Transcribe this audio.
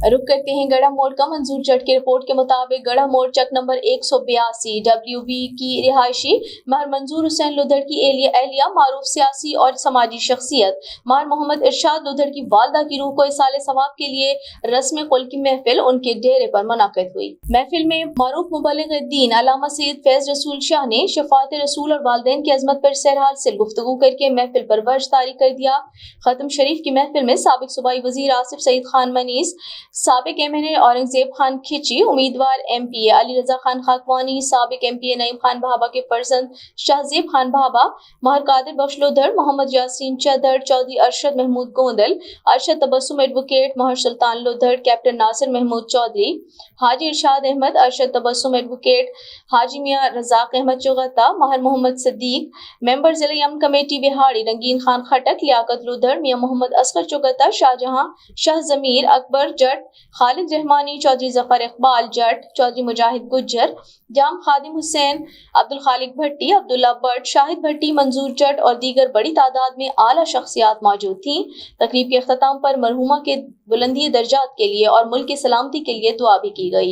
रुक करते हैं गढ़ा मोड़ का। मंजूर जट की रिपोर्ट के मुताबिक गढ़ा मोड़ चक नंबर 182 WB की रिहायशी महर मंजूर हुसैन लुधर की एहलिया मारूफ सियासी और समाजी शख्सियत महर मोहम्मद इरशाद लुधर की वालदा की रूह को इसाले सवाब के लिए रस्म कुल की महफिल उनके डेरे पर मुनाकिद हुई। महफिल में मारूफ मुबल्लिग दीन अल्लामा सैयद फैज रसूल शाह ने शफात रसूल और वालदैन की अजमत पर सरहाल से गुफ्तगू करके महफिल पर वर्ज तारी कर दिया। खत्म शरीफ की महफिल में साबिक सूबाई वजीर आसिफ सईद खान मनीस, साबिक MNA औरंगजेब खान खिची, उम्मीदवार MPA अली रजा खान खाकवानी, साबिक MPA नईम खान भाभा के फर्जंद शाहजेब खान भाभा, महर कादिर बख्श लुधर, मोहम्मद यासीन चदर, चौधरी अरशद महमूद गोंदल, अरशद तबस्सुम एडवोकेट, महर सुल्तान लुधर, कैप्टन नासिर महमूद चौधरी, हाजी इरशाद अहमद, अरशद तबस्सुम एडवोकेट, हाजी मियां रजाक अहमद चुगता, महर मोहम्मद सदीक, मेंबर जिला यमन कमेटी बिहाड़ी रंगीन खान खटक, लियाकत लुधर, मियां मोहम्मद असगर चुगता, शाहजहां शाह जमीर, अकबर जट, खालिद रहमानी, चौधरी जफर इकबाल जट, चौधरी मुजाहिद गुज्जर, जाम खादिम हुसैन, अब्दुल खालिक भट्टी, अब्दुल्ला भट्ट, शाहिद भट्टी, मंजूर जट और दीगर बड़ी तादाद में आला शख्सियात मौजूद थीं। तकरीब के अख्ताम पर मरहुमा के बुलंदी दर्जात के लिए और मुल्क की सलामती के लिए दुआ भी की गई।